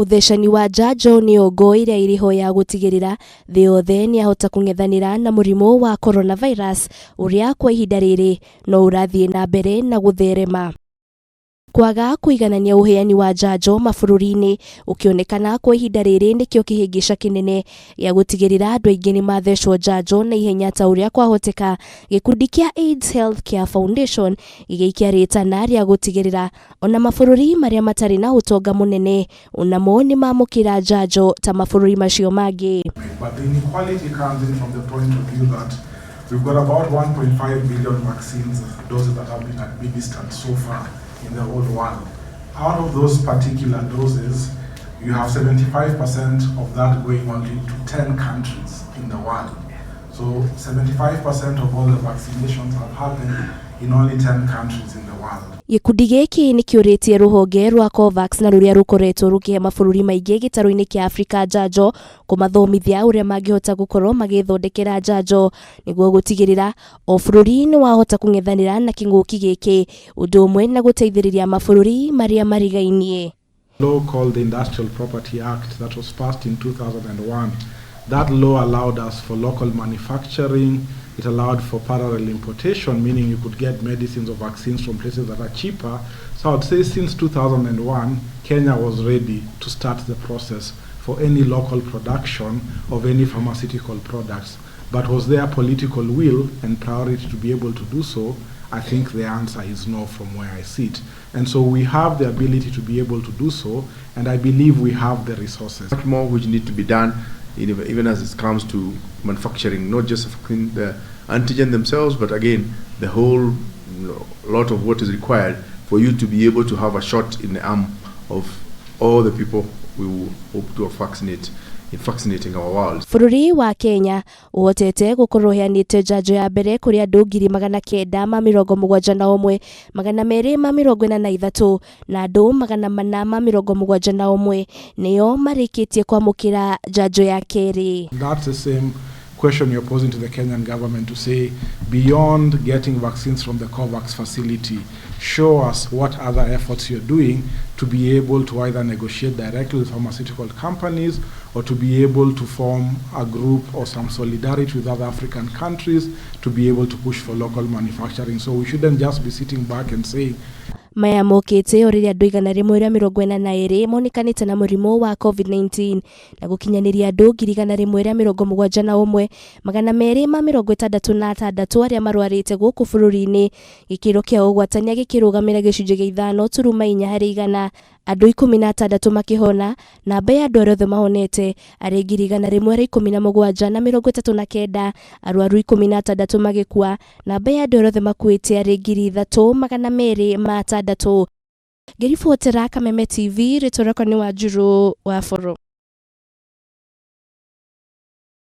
Uthecani wa njanjo ni ũngũ iria iriho ya gutigirira thĩ yothe ni ahota kung'ethanira na murimu wa coronavirus uria kwa ihinda riri no urathie na mbere na gutherema. Kwaga kuiganania uheani wa njanjo mabũrũri-inĩ ukionekana kwa ihinda riri nikio kihingica kinene ya gutigirira andu aingi ni mathecwo njanjo na ihenya ta uria kwahoteka. Gikundi kia AIDS Healthcare Foundation gigiikia ritana ria gutigirira ona mabũrũri maria matari na utonga munene onamo ni mamukira njanjo ta mabũrũri macio mangi. But the inequality comes in from the point of view that we've got about 1.5 billion vaccines doses that have been administered so far in the whole world. Out of those particular doses, you have 75% of that going only to 10 countries in the world. So 75% of all the vaccinations have happened in only 10 countries in the world. Gikundi giki ni kiuritie ruhonge rwa COVAX na ruria rukoretwo rukihe mabũrũri maingi gitaro-ini kia Afrika njanjo kumathomithia uria mangihota gukorwo magithondekera njanjo niguo gutigirira o bũrũri ni wahota kung'ethanira na king'uki giki undu umwe na guteithiriria mabũrũri maria marigainie. Law called the Industrial Property Act that was passed in 2001. That law allowed us for local manufacturing. It allowed for parallel importation, meaning you could get medicines or vaccines from places that are cheaper. So I would say since 2001, Kenya was ready to start the process for any local production of any pharmaceutical products. But was there political will and priority to be able to do so? I think the answer is no from where I sit. And so we have the ability to be able to do so, and I believe we have the resources. Much more which need to be done, even as it comes to manufacturing, not just the antigen themselves, but again, the whole lot of what is required for you to be able to have a shot in the arm of all the people we will hope to vaccinate in vaccinating our world. Bũrũri wa Kenya uhotete gukorwo heanite njanjo ya mbere kuri andu 971,243 na andu 471 niyo marikitie kwamukira njanjo ya keri. That's the same question you're posing to the Kenyan government to say, beyond getting vaccines from the COVAX facility, show us what other efforts you're doing to be able to either negotiate directly with pharmaceutical companies or to be able to form a group or some solidarity with other African countries to be able to push for local manufacturing. So we shouldn't just be sitting back and saying, maya mokite o riria andu 142 monikanite na murimu wa COVID-19 na gukinyaniria andu 171,266 aria marwarite guku bũrũri-inĩ. Gikiro kia ugwatania gikirugamira gicunjĩ gĩa 5.4 harĩ 100, andu 16 makihona. Namba ya andu othe mahonete ari 117,039, arwaru 16 magikua. Namba ya andu othe makuite ari 3,206. Ngiribotera Kameme TV, ritoroko ni Wanjiru wa Foro.